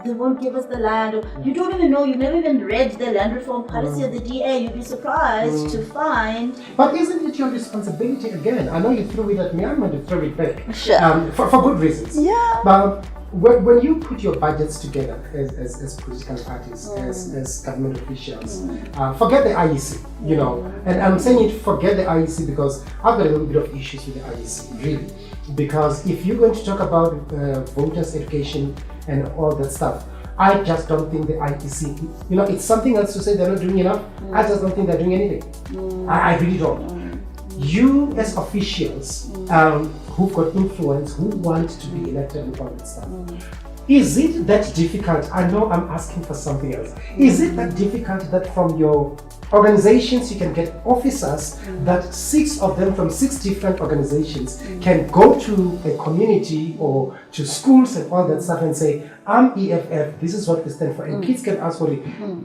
they won't give us the land. Or, you don't even know. You've never even read the land reform policy of the DA. You'd be surprised to find. But isn't it your responsibility again? I know you threw it at me. I'm going to throw it back. Sure. For good reasons. Yeah. But when you put your budgets together as political parties, as government officials, forget the IEC, and I'm saying it, forget the IEC because I've got a little bit of issues with the IEC, really. Because if you're going to talk about voters' education and all that stuff, I just don't think the IEC, it's something else to say they're not doing enough. I just don't think they're doing anything. I really don't. You as officials who've got influence, who want to be elected and all that stuff, is it that difficult? I know I'm asking for something else. Is it that difficult that from your organizations you can get officers that 6 of them from 6 different organizations can go to a community or to schools and all that stuff and say, I'm EFF, this is what we stand for, and kids can ask for it.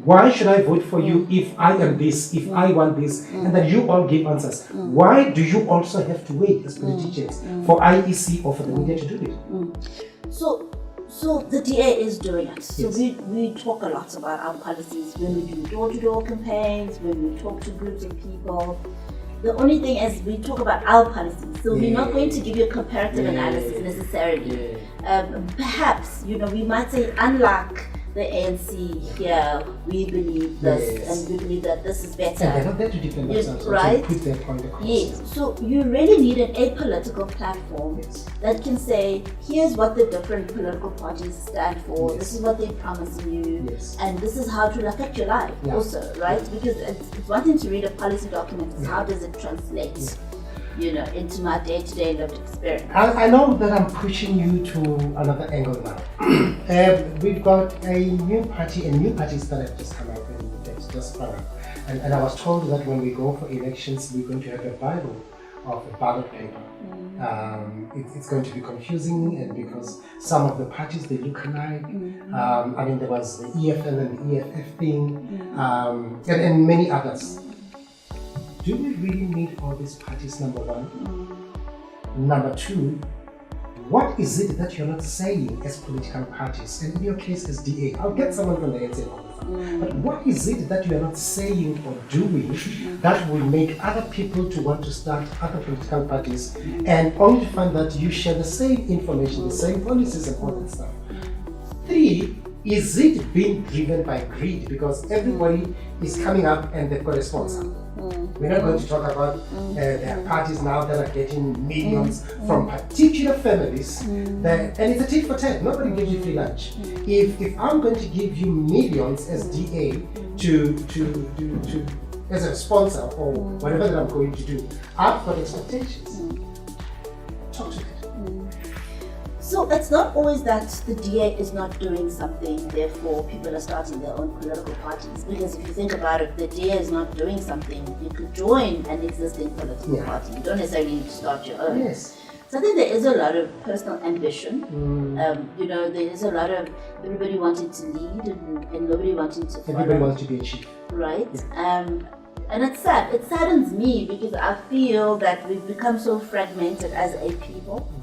Why should I vote for you if I am this, if I want this, and then you all give answers. Why do you also have to wait as politicians for IEC or for the media to do it? So the DA is doing it. So Yes. we talk a lot about our policies when we do door-to-door campaigns, when we talk to groups of people. The only thing is we talk about our policies. So we're not going to give you a comparative analysis necessarily. Perhaps, we might say, unlike the ANC here, we believe this and we believe that this is better. And they're not there to defend themselves, right? to put their point across. Yes, so you really need an apolitical platform that can say, here's what the different political parties stand for, this is what they're promising you, and this is how it will affect your life also, right? Because it's one thing to read a policy document, it's how does it translate, into my day-to-day lived experience. I know that I'm pushing you to another angle now. We've got a new parties that have just come up and that's just sprung up. And I was told that when we go for elections, we're going to have a Bible of a ballot paper. It's going to be confusing, and because some of the parties, they look alike. There was the EFL and the EFF thing, and many others. Do we really need all these parties, number one? Number two, what is it that you're not saying as political parties, and in your case as DA? I'll get someone from the ANC all the time. But what is it that you're not saying or doing that will make other people to want to start other political parties, and only to find that you share the same information, the same policies and all that stuff? 3, is it being driven by greed? Because everybody is coming up and they've got a sponsor. We're not going to talk about there are parties now that are getting millions from particular families, and it's a tit for tat. Nobody gives you free lunch. If I'm going to give you millions as DA to as a sponsor or whatever that I'm going to do, I've got expectations. Talk to me. So it's not always that the DA is not doing something, therefore people are starting their own political parties. Because if you think about it, the DA is not doing something. You could join an existing political party. You don't necessarily need to start your own. Yes. So I think there is a lot of personal ambition. There is a lot of everybody wanting to lead and nobody wanting to follow. Everybody wants to be a chief. Right? And it's sad. It saddens me because I feel that we've become so fragmented as a people.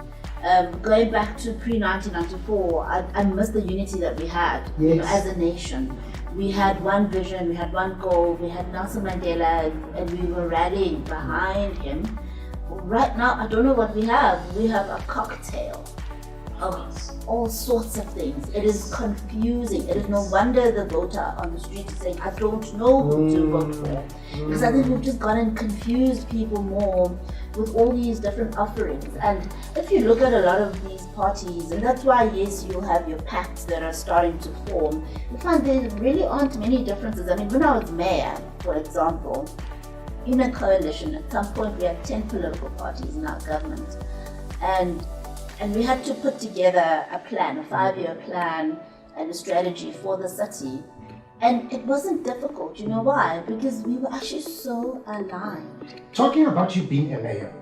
Going back to pre-1994, I miss the unity that we had as a nation. We had one vision, we had one goal, we had Nelson Mandela, and we were rallying behind him. Right now, I don't know what we have. We have a cocktail of all sorts of things. It is confusing. It is no wonder the voter on the street is saying, I don't know who to vote for. Because I think we've just gone and confused people more with all these different offerings. And if you look at a lot of these parties, and that's why, yes, you'll have your pacts that are starting to form, you find there really aren't many differences. I mean, when I was mayor, for example, in a coalition, at some point we had 10 political parties in our government. And we had to put together a plan, a 5-year plan and a strategy for the city. And it wasn't difficult. You know why? Because we were actually so aligned. Talking about you being a mayor,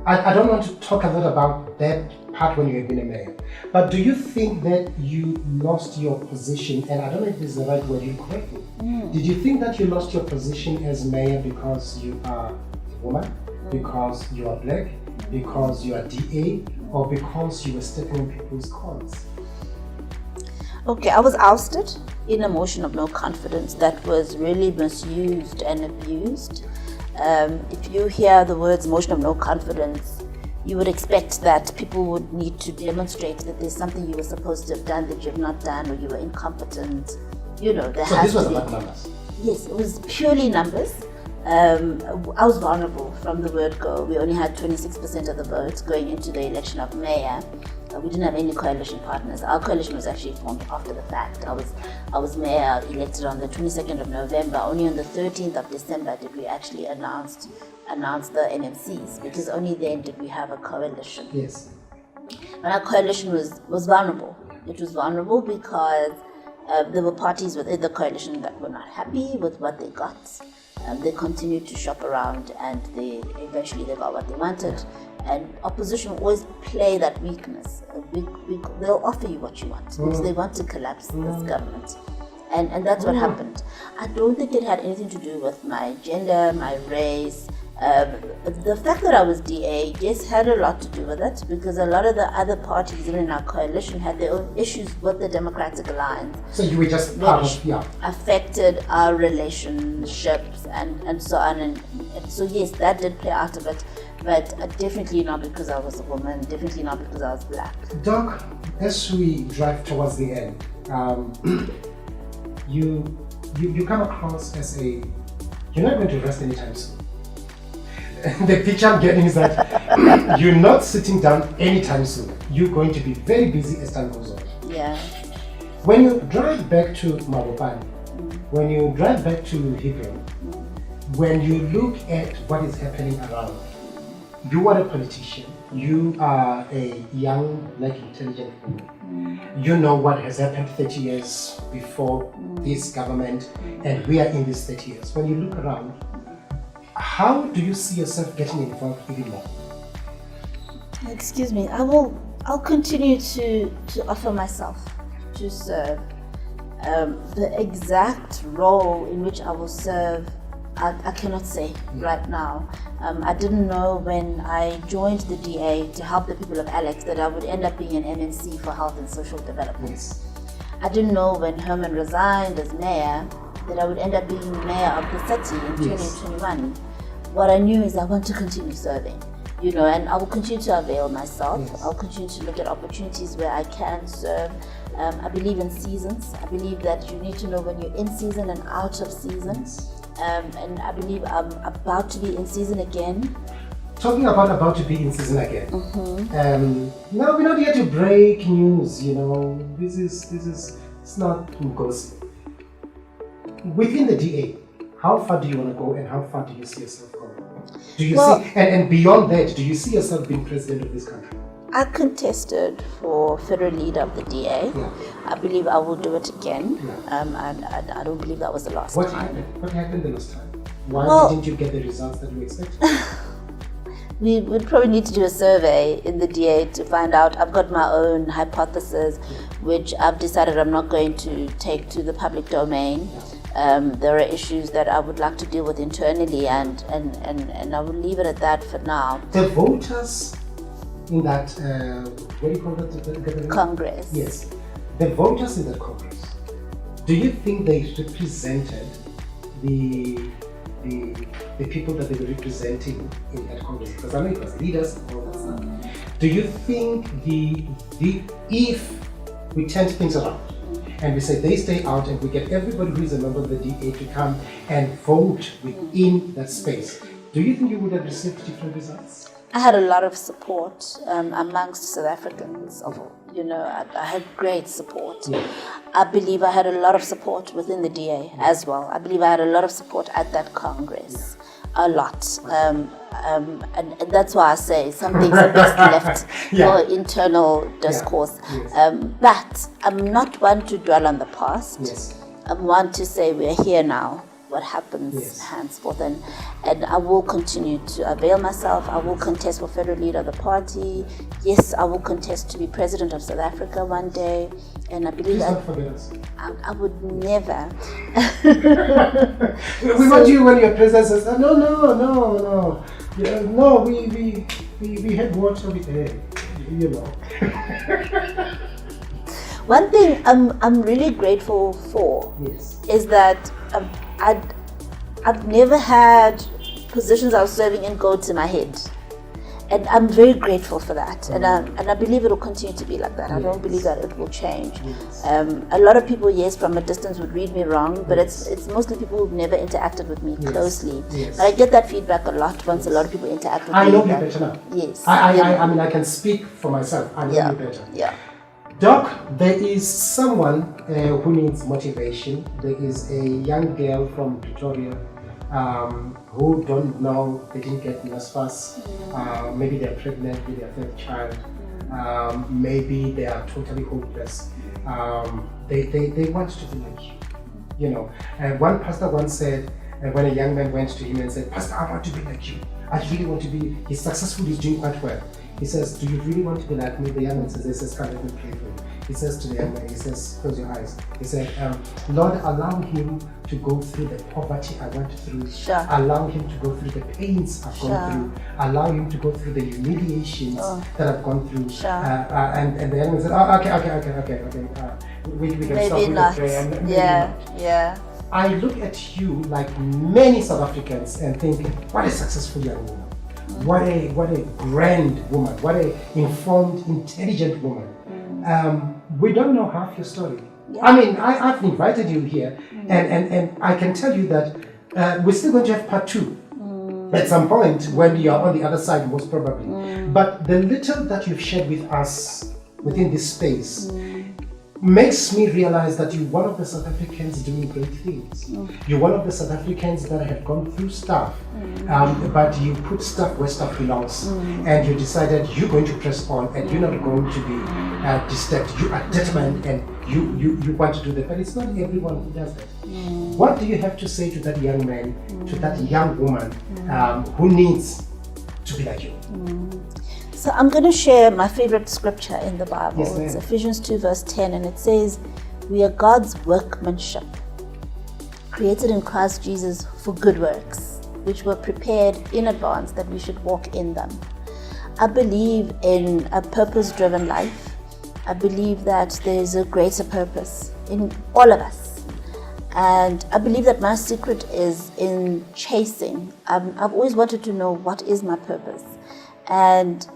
I don't want to talk a lot about that part when you have been a mayor, but do you think that you lost your position, and I don't know if this is the right word, you correct me, did you think that you lost your position as mayor because you are a woman, because you are black, because you are DA or because you were stepping on people's corns? Okay, I was ousted in a motion of no confidence that was really misused and abused. If you hear the words motion of no confidence, you would expect that people would need to demonstrate that there's something you were supposed to have done that you have not done, or you were incompetent. You know, there So has this was to be. about numbers? Yes, it was purely numbers. I was vulnerable from the word go. We only had 26% of the votes going into the election of mayor. We didn't have any coalition partners. Our coalition was actually formed after the fact. I was mayor elected on the 22nd of November. Only on the 13th of December did we actually announce the NMCs, because only then did we have a coalition. Yes. And our coalition was vulnerable. It was vulnerable because there were parties within the coalition that were not happy with what they got. They continued to shop around, and eventually they got what they wanted. And opposition will always play that weakness. They'll offer you what you want because they want to collapse this government. And that's what happened. I don't think it had anything to do with my gender, my race. The fact that I was DA, yes, had a lot to do with it, because a lot of the other parties, even in our coalition, had their own issues with the Democratic Alliance. So you were just part of, yeah. Affected our relationships and so on. And so, yes, that did play out of it, but definitely not because I was a woman, definitely not because I was black. Doc, as we drive towards the end, you come across as you're not going to rest anytime soon. The picture I'm getting is that you're not sitting down anytime soon. You're going to be very busy as time goes on. Yeah. When you drive back to Mabopane, when you drive back to Hebron, when you look at what is happening around, you are a politician, you are a young, black, intelligent woman. You know what has happened 30 years before this government, and we are in these 30 years. When you look around, how do you see yourself getting involved even more? Excuse me, I'll continue to offer myself to serve. The exact role in which I will serve, I cannot say right now. I didn't know when I joined the DA to help the people of Alex that I would end up being an MNC for health and social development. Yes. I didn't know when Herman resigned as mayor that I would end up being mayor of the city in 2021. What I knew is I want to continue serving, and I will continue to avail myself. Yes. I'll continue to look at opportunities where I can serve. I believe in seasons. I believe that you need to know when you're in season and out of season. Yes. And I believe I'm about to be in season again. Talking about to be in season again. Now we're not here to break news. This is it's not gossip. Within the DA, how far do you want to go, and how far do you see yourself going? Do you see, and beyond that, do you see yourself being president of this country? I contested for federal leader of the DA. Yeah. I believe I will do it again. Yeah. And I don't believe that was the last What time. happened? What happened the last time? Why didn't you get the results that you expected? We would probably need to do a survey in the DA to find out. I've got my own hypothesis, which I've decided I'm not going to take to the public domain. There are issues that I would like to deal with internally, and I will leave it at that for now. The voters in that, what do you call that? Congress. Yes. The voters in the Congress, do you think they represented the people that they were representing in that Congress? Because I know it was leaders and all that stuff. Do you think if we turn things around and we say they stay out and we get everybody who is a member of the DA to come and vote within that space, do you think you would have received different results? I had a lot of support amongst South Africans. I had great support. Yeah. I believe I had a lot of support within the DA as well. I believe I had a lot of support at that Congress. A lot. And that's why I say some things are best left for internal discourse. Yeah. Yes. But I'm not one to dwell on the past. Yes. I'm one to say we're here now. What happens henceforth, and I will continue to avail myself. I will contest for federal leader of the party. Yes, I will contest to be president of South Africa one day, and I believe I would never. We want you when your president says, no. Yeah, no, we had water with her, you know. One thing I'm really grateful for Yes. is that I've never had positions I was serving in go to my head. And I'm very grateful for that, and I believe it will continue to be like that. I don't believe that it will change. Yes. A lot of people, yes, from a distance would read me wrong, but it's mostly people who've never interacted with me closely. Yes. But I get that feedback a lot once a lot of people interact with me. I know you better now. Yes. I mean, I can speak for myself. I know you better. Yeah. Doc, there is someone who needs motivation. There is a young girl from Pretoria who don't know, they didn't get NSFAS, maybe they're pregnant with their third child, maybe they are totally hopeless. They want to be like you know. One pastor once said, when a young man went to him and said, Pastor, I want to be like you. I really want to be, he's successful, he's doing quite well. He says, do you really want to be like me? The young man says, come let me pray for you. He says to the young man, he says, close your eyes. He said, Lord, allow him to go through the poverty I went through. Sure. Allow him to go through the pains I've gone through. Allow him to go through the humiliations that I've gone through. Sure. And the young man said, oh, okay. We can Maybe stop with not. the prayer. Maybe Yeah, not. yeah. I look at you like many South Africans and think, what a successful young woman. What a grand woman. What a informed, intelligent woman. We don't know half your story. Yeah. I mean, I've invited you here, and I can tell you that we're still going to have part 2 at some point when you're on the other side, most probably. But the little that you've shared with us within this space makes me realize that you're one of the South Africans doing great things. You're one of the South Africans that have gone through stuff, but you put stuff where stuff belongs, and you decided you're going to press on, and you're not going to be disturbed. You are determined, and you want to do that. But it's not everyone who does that. What do you have to say to that young man, to that young woman who needs to be like you? So I'm going to share my favorite scripture in the Bible. Yes, ma'am. It's Ephesians 2 verse 10, and it says, we are God's workmanship, created in Christ Jesus for good works, which were prepared in advance that we should walk in them. I believe in a purpose-driven life. I believe that there's a greater purpose in all of us. And I believe that my secret is in chasing. I've always wanted to know what is my purpose. And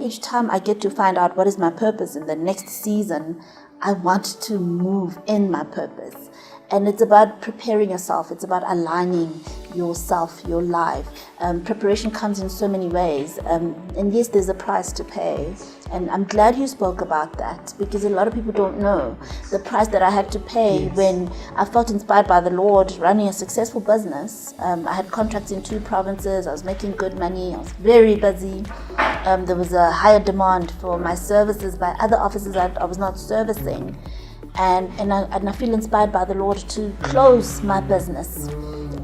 each time I get to find out what is my purpose in the next season, I want to move in my purpose. And it's about preparing yourself. It's about aligning yourself, your life. Preparation comes in so many ways. And yes, there's a price to pay. And I'm glad you spoke about that, because a lot of people don't know the price that I had to pay when I felt inspired by the Lord running a successful business. I had contracts in 2 provinces. I was making good money. I was very busy. There was a higher demand for my services by other offices I was not servicing. And I feel inspired by the Lord to close my business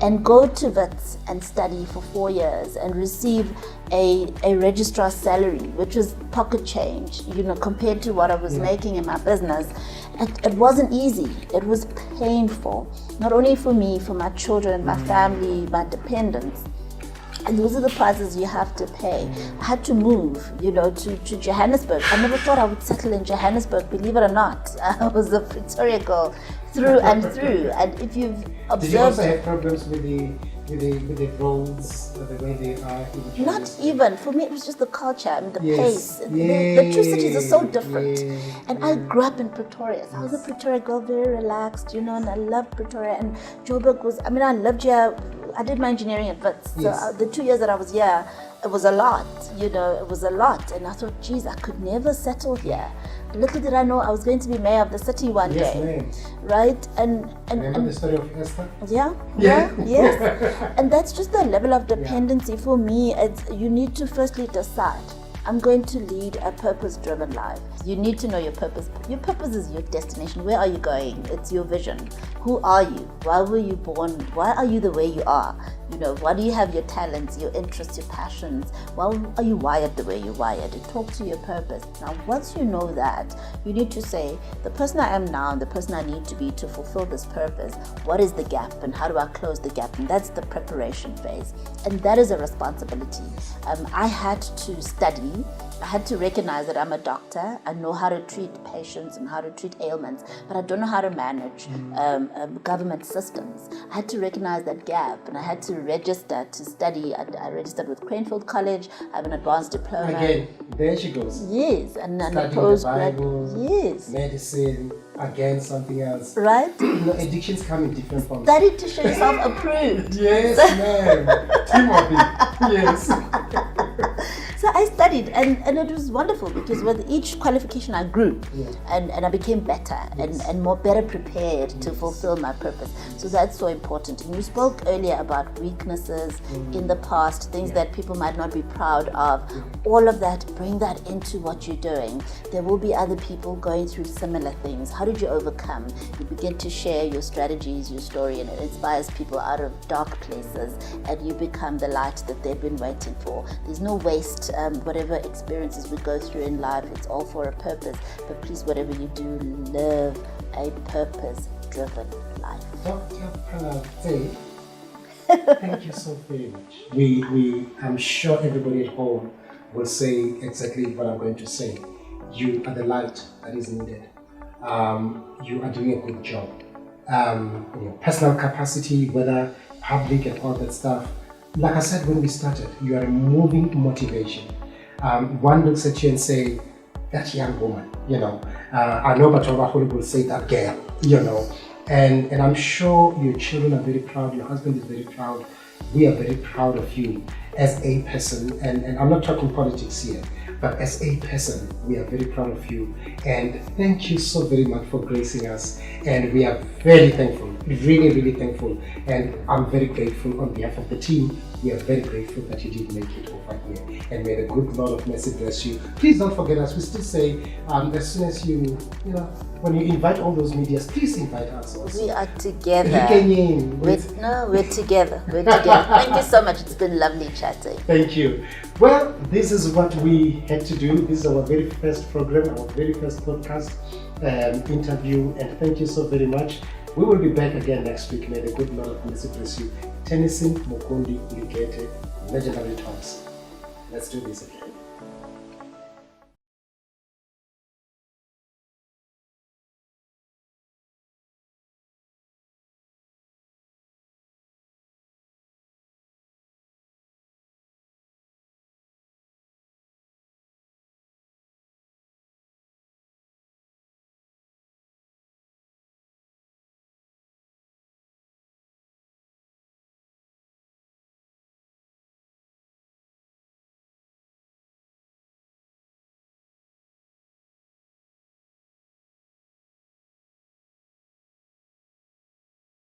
and go to Wits and study for 4 years and receive a registrar's salary, which was pocket change, compared to what I was making in my business. It wasn't easy. It was painful, not only for me, for my children, my family, my dependents. And those are the prices you have to pay. I had to move, to Johannesburg. I never thought I would settle in Johannesburg, believe it or not. I was a Pretoria girl through and through. And if you've observed... Did you also have problems with the roads, the way they are? Not even. For me, it was just the culture and the pace. The 2 cities are so different. And I grew up in Pretoria. So I was a Pretoria girl, very relaxed, and I loved Pretoria. And Joburg was, I lived here. I did my engineering at Wits. So the 2 years that I was here, it was a lot, it was a lot. And I thought, geez, I could never settle here. Little did I know I was going to be mayor of the city one day. Ma'am. Right? And remember the story of Esther? Yes. And that's just the level of dependency for me. You need to firstly decide, I'm going to lead a purpose-driven life. You need to know your purpose. Your purpose is your destination. Where are you going? It's your vision. Who are you? Why were you born? Why are you the way you are? You know, what do you have your talents, your interests, your passions? Well, are you wired the way you're wired? To talk to your purpose. Now, once you know that, you need to say, the person I am now and the person I need to be to fulfill this purpose, what is the gap and how do I close the gap? And that's the preparation phase. And that is a responsibility. I had to study. I had to recognize that I'm a doctor. I know how to treat patients and how to treat ailments, but I don't know how to manage government systems. I had to recognize that gap, and I had to register to study. I registered with Parental College. I have an advanced diploma. Again, there she goes. Yes, and a Studying postgrad. the Bible, Yes. medicine, again, something else. Right? No, addictions come in different forms. Study to show yourself approved. Yes, ma'am. Timothy. Yes. So I studied, and it was wonderful because with each qualification I grew, and I became better and more better prepared to fulfill my purpose. So that's so important. And you spoke earlier about weaknesses in the past, things that people might not be proud of. All of that, bring that into what you're doing. There will be other people going through similar things. How did you overcome? You begin to share your strategies, your story, and it inspires people out of dark places, and you become the light that they've been waiting for. There's no waste. Whatever experiences we go through in life, it's all for a purpose. But please, whatever you do, live a purpose-driven life. Dr. Phalatse, thank you so very much. I'm sure everybody at home will say exactly what I'm going to say. You are the light that is needed. You are doing a good job. In your personal capacity, whether public and all that stuff. Like I said when we started, you are a moving motivation. One looks at you and say, that young woman, you know. I know Batoba will say that girl, you know. And I'm sure your children are very proud, your husband is very proud. We are very proud of you as a person. And I'm not talking politics here, but as a person, we are very proud of you. And thank you so very much for gracing us. And we are very thankful, really, really thankful. And I'm very grateful on behalf of the team. We are very grateful that you did make it over here. And may the good Lord of mercy bless you. Please don't forget us. We still say, as soon as you know, when you invite all those medias, please invite us also. We are together. We're together. We're together. Thank you so much. It's been lovely chatting. Thank you. Well, this is what we had to do. This is our very first program, our very first podcast interview. And thank you so very much. We will be back again next week. May the good Lord of mercy bless you. Tennyson, Mokondi, Ligete, Legendary Talks. Let's do this again.